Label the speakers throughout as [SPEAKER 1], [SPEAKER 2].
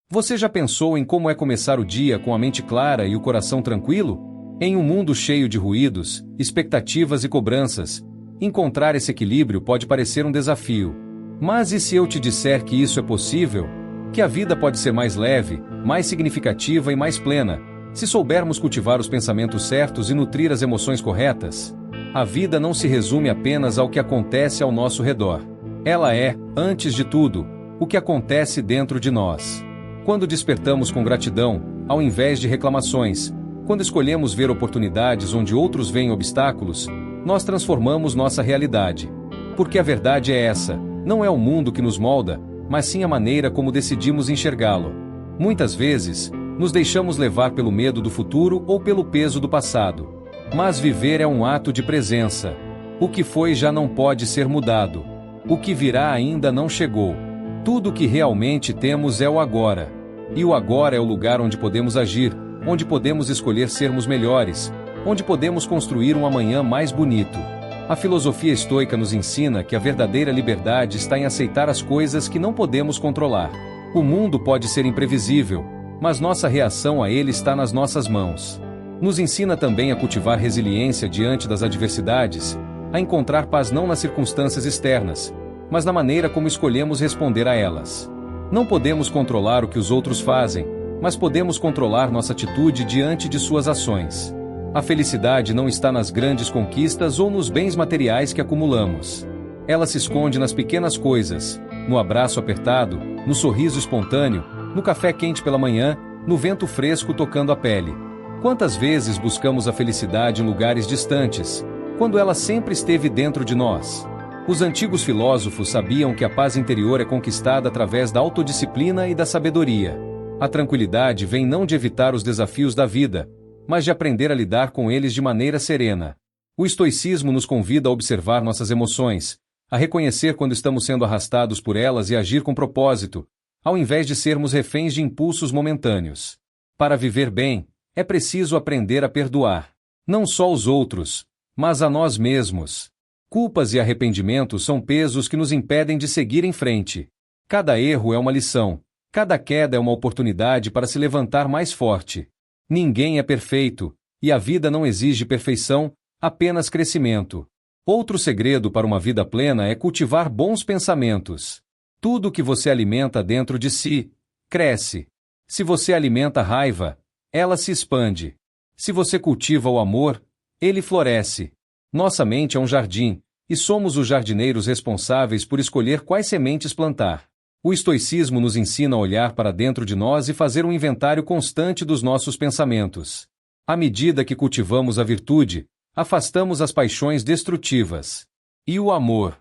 [SPEAKER 1] Você já pensou em como é começar o dia com a mente clara e o coração tranquilo? Em um mundo cheio de ruídos, expectativas e cobranças, encontrar esse equilíbrio pode parecer um desafio. Mas e se eu te disser que isso é possível? Que a vida pode ser mais leve, mais significativa e mais plena, se soubermos cultivar os pensamentos certos e nutrir as emoções corretas? A vida não se resume apenas ao que acontece ao nosso redor. Ela é, antes de tudo, o que acontece dentro de nós. Quando despertamos com gratidão, ao invés de reclamações, quando escolhemos ver oportunidades onde outros veem obstáculos, nós transformamos nossa realidade. Porque a verdade é essa, não é o mundo que nos molda, mas sim a maneira como decidimos enxergá-lo. Muitas vezes, nos deixamos levar pelo medo do futuro ou pelo peso do passado. Mas viver é um ato de presença. O que foi já não pode ser mudado. O que virá ainda não chegou. Tudo o que realmente temos é o agora. E o agora é o lugar onde podemos agir, onde podemos escolher sermos melhores, onde podemos construir um amanhã mais bonito. A filosofia estoica nos ensina que a verdadeira liberdade está em aceitar as coisas que não podemos controlar. O mundo pode ser imprevisível, mas nossa reação a ele está nas nossas mãos. Nos ensina também a cultivar resiliência diante das adversidades, a encontrar paz não nas circunstâncias externas, mas na maneira como escolhemos responder a elas. Não podemos controlar o que os outros fazem, mas podemos controlar nossa atitude diante de suas ações. A felicidade não está nas grandes conquistas ou nos bens materiais que acumulamos. Ela se esconde nas pequenas coisas, no abraço apertado, no sorriso espontâneo, no café quente pela manhã, no vento fresco tocando a pele. Quantas vezes buscamos a felicidade em lugares distantes, quando ela sempre esteve dentro de nós? Os antigos filósofos sabiam que a paz interior é conquistada através da autodisciplina e da sabedoria. A tranquilidade vem não de evitar os desafios da vida, mas de aprender a lidar com eles de maneira serena. O estoicismo nos convida a observar nossas emoções, a reconhecer quando estamos sendo arrastados por elas e agir com propósito, ao invés de sermos reféns de impulsos momentâneos. Para viver bem, é preciso aprender a perdoar. Não só os outros, mas a nós mesmos. Culpas e arrependimentos são pesos que nos impedem de seguir em frente. Cada erro é uma lição, cada queda é uma oportunidade para se levantar mais forte. Ninguém é perfeito, e a vida não exige perfeição, apenas crescimento. Outro segredo para uma vida plena é cultivar bons pensamentos. Tudo que você alimenta dentro de si, cresce. Se você alimenta a raiva, ela se expande. Se você cultiva o amor, ele floresce. Nossa mente é um jardim, e somos os jardineiros responsáveis por escolher quais sementes plantar. O estoicismo nos ensina a olhar para dentro de nós e fazer um inventário constante dos nossos pensamentos. À medida que cultivamos a virtude, afastamos as paixões destrutivas. E o amor?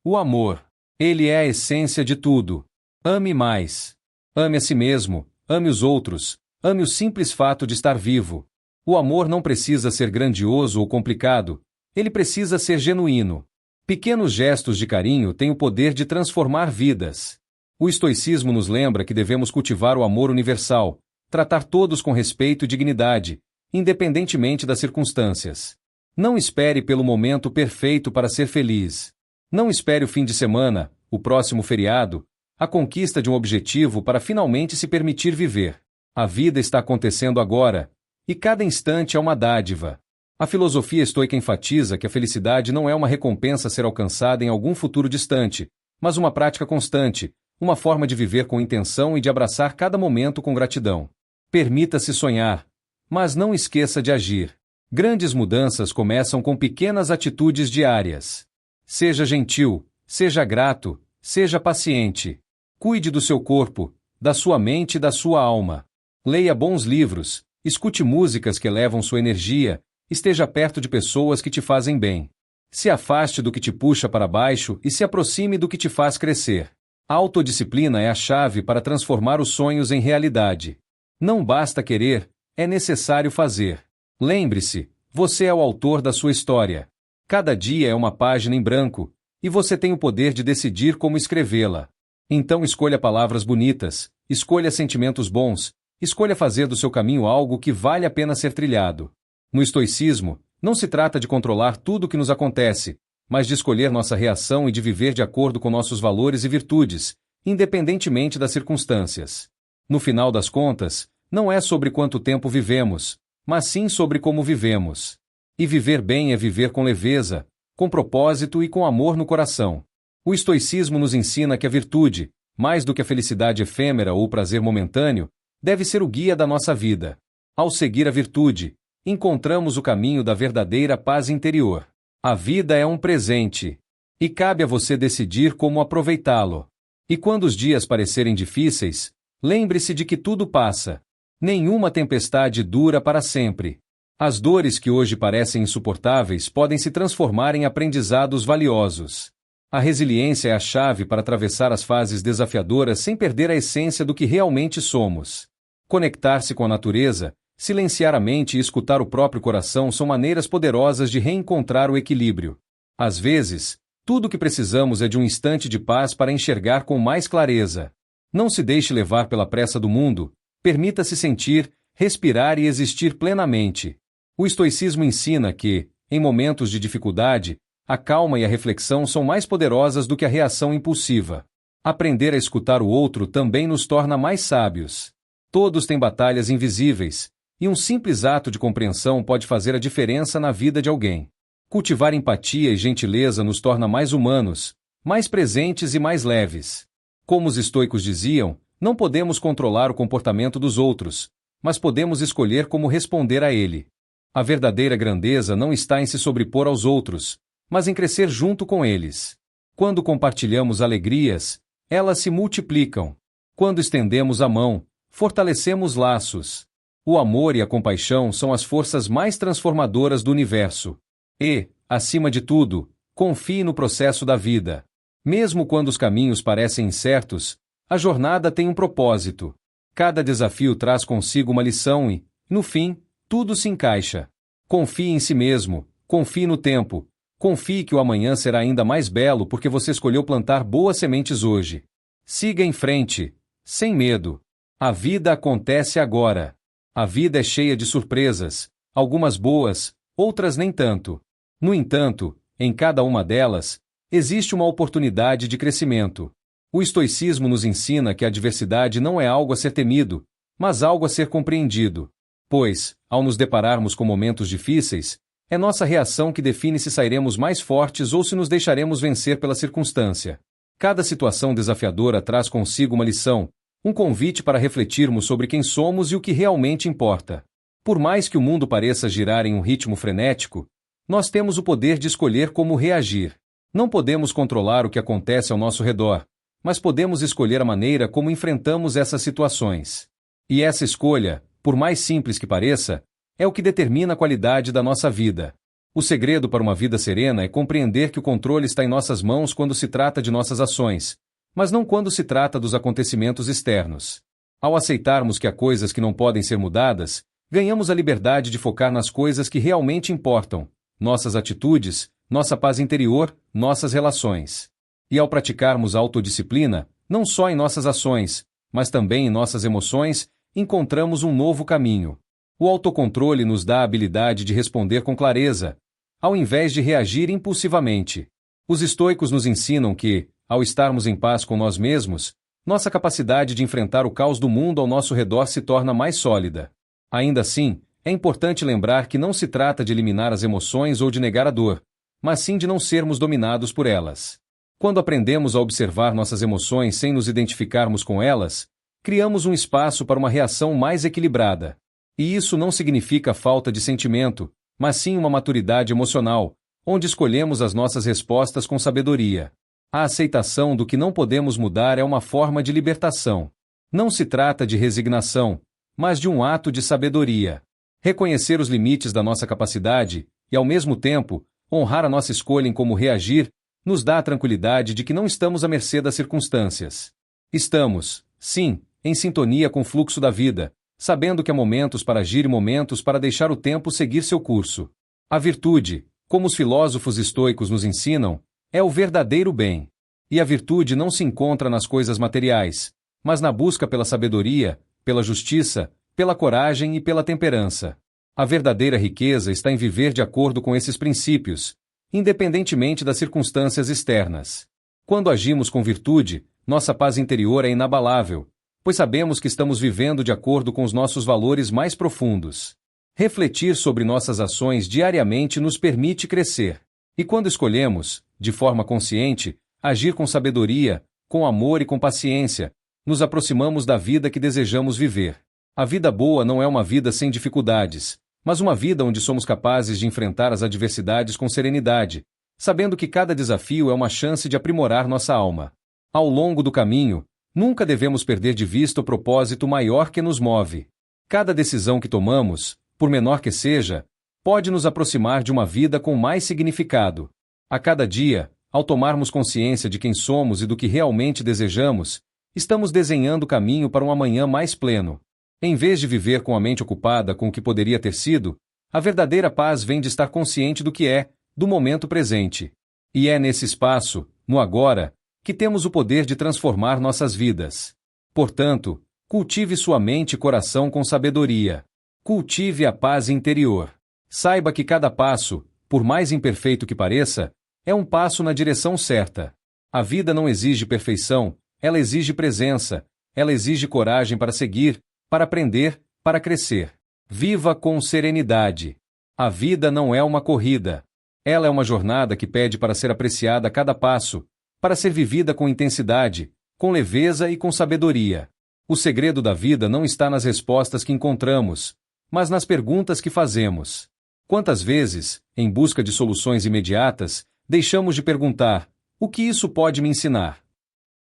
[SPEAKER 1] O amor. Ele é a essência de tudo. Ame mais. Ame a si mesmo, ame os outros, ame o simples fato de estar vivo. O amor não precisa ser grandioso ou complicado, ele precisa ser genuíno. Pequenos gestos de carinho têm o poder de transformar vidas. O estoicismo nos lembra que devemos cultivar o amor universal, tratar todos com respeito e dignidade, independentemente das circunstâncias. Não espere pelo momento perfeito para ser feliz. Não espere o fim de semana, o próximo feriado, a conquista de um objetivo para finalmente se permitir viver. A vida está acontecendo agora, e cada instante é uma dádiva. A filosofia estoica enfatiza que a felicidade não é uma recompensa a ser alcançada em algum futuro distante, mas uma prática constante, uma forma de viver com intenção e de abraçar cada momento com gratidão. Permita-se sonhar, mas não esqueça de agir. Grandes mudanças começam com pequenas atitudes diárias. Seja gentil, seja grato, seja paciente. Cuide do seu corpo, da sua mente e da sua alma. Leia bons livros, escute músicas que elevam sua energia, esteja perto de pessoas que te fazem bem. Se afaste do que te puxa para baixo e se aproxime do que te faz crescer. A autodisciplina é a chave para transformar os sonhos em realidade. Não basta querer, é necessário fazer. Lembre-se, você é o autor da sua história. Cada dia é uma página em branco, e você tem o poder de decidir como escrevê-la. Então escolha palavras bonitas, escolha sentimentos bons, escolha fazer do seu caminho algo que vale a pena ser trilhado. No estoicismo, não se trata de controlar tudo o que nos acontece, mas de escolher nossa reação e de viver de acordo com nossos valores e virtudes, independentemente das circunstâncias. No final das contas, não é sobre quanto tempo vivemos, mas sim sobre como vivemos. E viver bem é viver com leveza, com propósito e com amor no coração. O estoicismo nos ensina que a virtude, mais do que a felicidade efêmera ou o prazer momentâneo, deve ser o guia da nossa vida. Ao seguir a virtude, encontramos o caminho da verdadeira paz interior. A vida é um presente, e cabe a você decidir como aproveitá-lo. E quando os dias parecerem difíceis, lembre-se de que tudo passa. Nenhuma tempestade dura para sempre. As dores que hoje parecem insuportáveis podem se transformar em aprendizados valiosos. A resiliência é a chave para atravessar as fases desafiadoras sem perder a essência do que realmente somos. Conectar-se com a natureza, silenciar a mente e escutar o próprio coração são maneiras poderosas de reencontrar o equilíbrio. Às vezes, tudo o que precisamos é de um instante de paz para enxergar com mais clareza. Não se deixe levar pela pressa do mundo, permita-se sentir, respirar e existir plenamente. O estoicismo ensina que, em momentos de dificuldade, a calma e a reflexão são mais poderosas do que a reação impulsiva. Aprender a escutar o outro também nos torna mais sábios. Todos têm batalhas invisíveis, e um simples ato de compreensão pode fazer a diferença na vida de alguém. Cultivar empatia e gentileza nos torna mais humanos, mais presentes e mais leves. Como os estoicos diziam, não podemos controlar o comportamento dos outros, mas podemos escolher como responder a ele. A verdadeira grandeza não está em se sobrepor aos outros, mas em crescer junto com eles. Quando compartilhamos alegrias, elas se multiplicam. Quando estendemos a mão, fortalecemos laços. O amor e a compaixão são as forças mais transformadoras do universo. E, acima de tudo, confie no processo da vida. Mesmo quando os caminhos parecem incertos, a jornada tem um propósito. Cada desafio traz consigo uma lição e, no fim, tudo se encaixa. Confie em si mesmo, confie no tempo. Confie que o amanhã será ainda mais belo porque você escolheu plantar boas sementes hoje. Siga em frente, sem medo. A vida acontece agora. A vida é cheia de surpresas, algumas boas, outras nem tanto. No entanto, em cada uma delas, existe uma oportunidade de crescimento. O estoicismo nos ensina que a adversidade não é algo a ser temido, mas algo a ser compreendido. Pois, ao nos depararmos com momentos difíceis, é nossa reação que define se sairemos mais fortes ou se nos deixaremos vencer pela circunstância. Cada situação desafiadora traz consigo uma lição, um convite para refletirmos sobre quem somos e o que realmente importa. Por mais que o mundo pareça girar em um ritmo frenético, nós temos o poder de escolher como reagir. Não podemos controlar o que acontece ao nosso redor, mas podemos escolher a maneira como enfrentamos essas situações. E essa escolha, por mais simples que pareça, é o que determina a qualidade da nossa vida. O segredo para uma vida serena é compreender que o controle está em nossas mãos quando se trata de nossas ações, mas não quando se trata dos acontecimentos externos. Ao aceitarmos que há coisas que não podem ser mudadas, ganhamos a liberdade de focar nas coisas que realmente importam, nossas atitudes, nossa paz interior, nossas relações. E ao praticarmos a autodisciplina, não só em nossas ações, mas também em nossas emoções, encontramos um novo caminho. O autocontrole nos dá a habilidade de responder com clareza, ao invés de reagir impulsivamente. Os estoicos nos ensinam que, ao estarmos em paz com nós mesmos, nossa capacidade de enfrentar o caos do mundo ao nosso redor se torna mais sólida. Ainda assim, é importante lembrar que não se trata de eliminar as emoções ou de negar a dor, mas sim de não sermos dominados por elas. Quando aprendemos a observar nossas emoções sem nos identificarmos com elas, criamos um espaço para uma reação mais equilibrada. E isso não significa falta de sentimento, mas sim uma maturidade emocional, onde escolhemos as nossas respostas com sabedoria. A aceitação do que não podemos mudar é uma forma de libertação. Não se trata de resignação, mas de um ato de sabedoria. Reconhecer os limites da nossa capacidade e, ao mesmo tempo, honrar a nossa escolha em como reagir, nos dá a tranquilidade de que não estamos à mercê das circunstâncias. Estamos, sim, em sintonia com o fluxo da vida, sabendo que há momentos para agir e momentos para deixar o tempo seguir seu curso. A virtude, como os filósofos estoicos nos ensinam, é o verdadeiro bem. E a virtude não se encontra nas coisas materiais, mas na busca pela sabedoria, pela justiça, pela coragem e pela temperança. A verdadeira riqueza está em viver de acordo com esses princípios, independentemente das circunstâncias externas. Quando agimos com virtude, nossa paz interior é inabalável, pois sabemos que estamos vivendo de acordo com os nossos valores mais profundos. Refletir sobre nossas ações diariamente nos permite crescer. E quando escolhemos, de forma consciente, agir com sabedoria, com amor e com paciência, nos aproximamos da vida que desejamos viver. A vida boa não é uma vida sem dificuldades, mas uma vida onde somos capazes de enfrentar as adversidades com serenidade, sabendo que cada desafio é uma chance de aprimorar nossa alma. Ao longo do caminho, nunca devemos perder de vista o propósito maior que nos move. Cada decisão que tomamos, por menor que seja, pode nos aproximar de uma vida com mais significado. A cada dia, ao tomarmos consciência de quem somos e do que realmente desejamos, estamos desenhando o caminho para um amanhã mais pleno. Em vez de viver com a mente ocupada com o que poderia ter sido, a verdadeira paz vem de estar consciente do que é, do momento presente. E é nesse espaço, no agora, que temos o poder de transformar nossas vidas. Portanto, cultive sua mente e coração com sabedoria. Cultive a paz interior. Saiba que cada passo, por mais imperfeito que pareça, é um passo na direção certa. A vida não exige perfeição, ela exige presença, ela exige coragem para seguir, para aprender, para crescer. Viva com serenidade. A vida não é uma corrida. Ela é uma jornada que pede para ser apreciada a cada passo, para ser vivida com intensidade, com leveza e com sabedoria. O segredo da vida não está nas respostas que encontramos, mas nas perguntas que fazemos. Quantas vezes, em busca de soluções imediatas, deixamos de perguntar: o que isso pode me ensinar?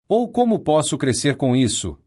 [SPEAKER 1] Ou como posso crescer com isso?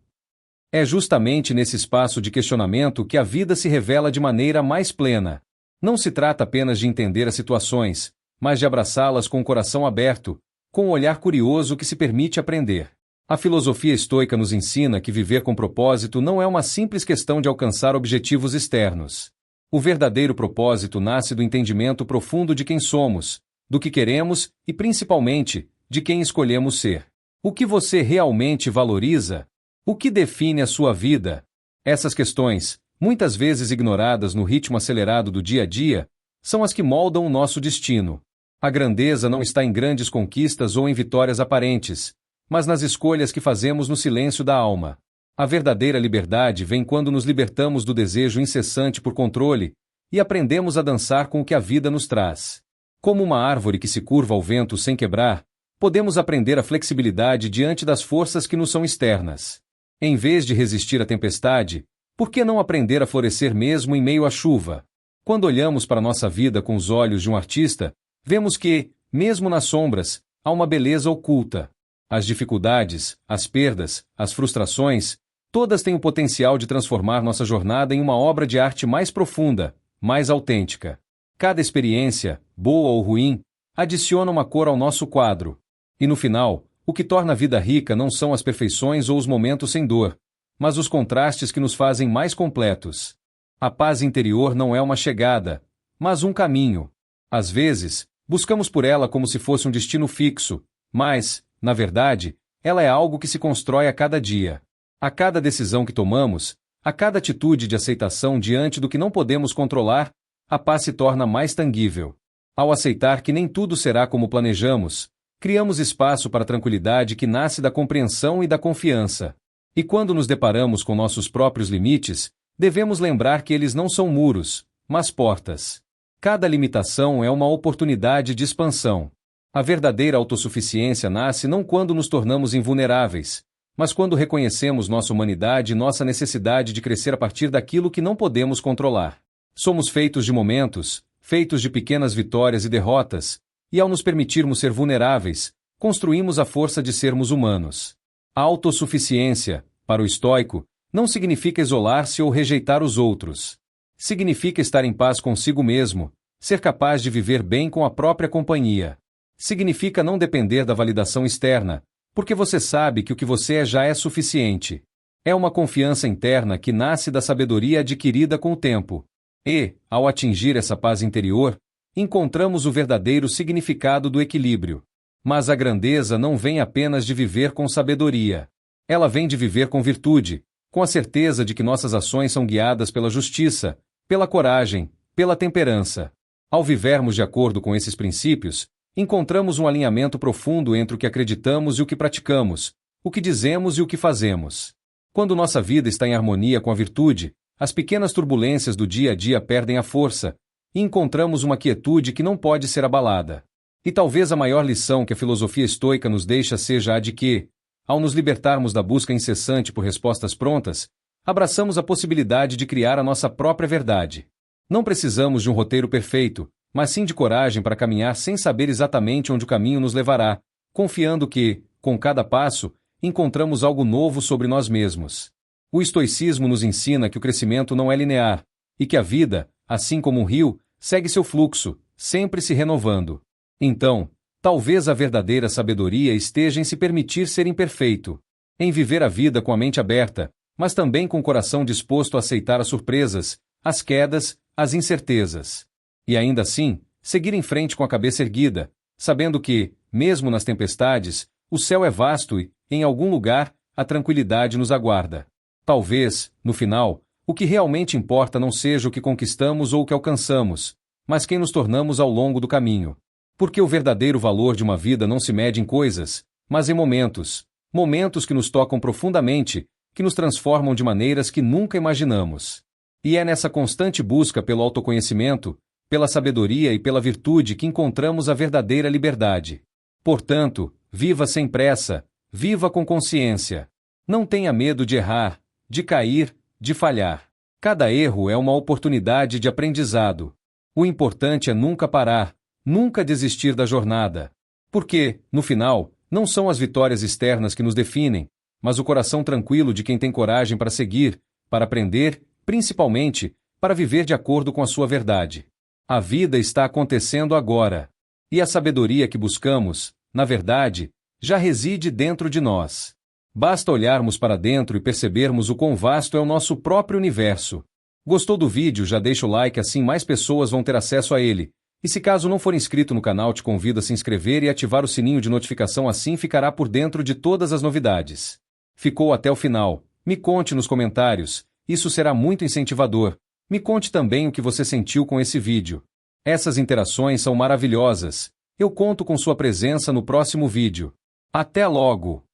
[SPEAKER 1] É justamente nesse espaço de questionamento que a vida se revela de maneira mais plena. Não se trata apenas de entender as situações, mas de abraçá-las com o coração aberto, com um olhar curioso que se permite aprender. A filosofia estoica nos ensina que viver com propósito não é uma simples questão de alcançar objetivos externos. O verdadeiro propósito nasce do entendimento profundo de quem somos, do que queremos e, principalmente, de quem escolhemos ser. O que você realmente valoriza? O que define a sua vida? Essas questões, muitas vezes ignoradas no ritmo acelerado do dia a dia, são as que moldam o nosso destino. A grandeza não está em grandes conquistas ou em vitórias aparentes, mas nas escolhas que fazemos no silêncio da alma. A verdadeira liberdade vem quando nos libertamos do desejo incessante por controle e aprendemos a dançar com o que a vida nos traz. Como uma árvore que se curva ao vento sem quebrar, podemos aprender a flexibilidade diante das forças que nos são externas. Em vez de resistir à tempestade, por que não aprender a florescer mesmo em meio à chuva? Quando olhamos para nossa vida com os olhos de um artista, vemos que, mesmo nas sombras, há uma beleza oculta. As dificuldades, as perdas, as frustrações, todas têm o potencial de transformar nossa jornada em uma obra de arte mais profunda, mais autêntica. Cada experiência, boa ou ruim, adiciona uma cor ao nosso quadro. E no final, o que torna a vida rica não são as perfeições ou os momentos sem dor, mas os contrastes que nos fazem mais completos. A paz interior não é uma chegada, mas um caminho. Às vezes, buscamos por ela como se fosse um destino fixo, mas, na verdade, ela é algo que se constrói a cada dia. A cada decisão que tomamos, a cada atitude de aceitação diante do que não podemos controlar, a paz se torna mais tangível. Ao aceitar que nem tudo será como planejamos, criamos espaço para a tranquilidade que nasce da compreensão e da confiança. E quando nos deparamos com nossos próprios limites, devemos lembrar que eles não são muros, mas portas. Cada limitação é uma oportunidade de expansão. A verdadeira autossuficiência nasce não quando nos tornamos invulneráveis, mas quando reconhecemos nossa humanidade e nossa necessidade de crescer a partir daquilo que não podemos controlar. Somos feitos de momentos, feitos de pequenas vitórias e derrotas, e ao nos permitirmos ser vulneráveis, construímos a força de sermos humanos. A autossuficiência, para o estoico, não significa isolar-se ou rejeitar os outros. Significa estar em paz consigo mesmo, ser capaz de viver bem com a própria companhia. Significa não depender da validação externa, porque você sabe que o que você é já é suficiente. É uma confiança interna que nasce da sabedoria adquirida com o tempo. E, ao atingir essa paz interior, encontramos o verdadeiro significado do equilíbrio. Mas a grandeza não vem apenas de viver com sabedoria. Ela vem de viver com virtude, com a certeza de que nossas ações são guiadas pela justiça, pela coragem, pela temperança. Ao vivermos de acordo com esses princípios, encontramos um alinhamento profundo entre o que acreditamos e o que praticamos, o que dizemos e o que fazemos. Quando nossa vida está em harmonia com a virtude, as pequenas turbulências do dia a dia perdem a força, e encontramos uma quietude que não pode ser abalada. E talvez a maior lição que a filosofia estoica nos deixa seja a de que, ao nos libertarmos da busca incessante por respostas prontas, abraçamos a possibilidade de criar a nossa própria verdade. Não precisamos de um roteiro perfeito, mas sim de coragem para caminhar sem saber exatamente onde o caminho nos levará, confiando que, com cada passo, encontramos algo novo sobre nós mesmos. O estoicismo nos ensina que o crescimento não é linear, e que a vida, assim como um rio, segue seu fluxo, sempre se renovando. Então, talvez a verdadeira sabedoria esteja em se permitir ser imperfeito, em viver a vida com a mente aberta, mas também com o coração disposto a aceitar as surpresas, as quedas, as incertezas. E ainda assim, seguir em frente com a cabeça erguida, sabendo que, mesmo nas tempestades, o céu é vasto e, em algum lugar, a tranquilidade nos aguarda. Talvez, no final, o que realmente importa não seja o que conquistamos ou o que alcançamos, mas quem nos tornamos ao longo do caminho. Porque o verdadeiro valor de uma vida não se mede em coisas, mas em momentos. Momentos que nos tocam profundamente, que nos transformam de maneiras que nunca imaginamos. E é nessa constante busca pelo autoconhecimento, pela sabedoria e pela virtude que encontramos a verdadeira liberdade. Portanto, viva sem pressa, viva com consciência. Não tenha medo de errar, de cair, de falhar. Cada erro é uma oportunidade de aprendizado. O importante é nunca parar, nunca desistir da jornada. Porque, no final, não são as vitórias externas que nos definem, mas o coração tranquilo de quem tem coragem para seguir, para aprender, principalmente, para viver de acordo com a sua verdade. A vida está acontecendo agora. E a sabedoria que buscamos, na verdade, já reside dentro de nós. Basta olharmos para dentro e percebermos o quão vasto é o nosso próprio universo. Gostou do vídeo? Já deixa o like, assim mais pessoas vão ter acesso a ele. E se caso não for inscrito no canal, te convido a se inscrever e ativar o sininho de notificação, assim ficará por dentro de todas as novidades. Ficou até o final? Me conte nos comentários, isso será muito incentivador. Me conte também o que você sentiu com esse vídeo. Essas interações são maravilhosas. Eu conto com sua presença no próximo vídeo. Até logo!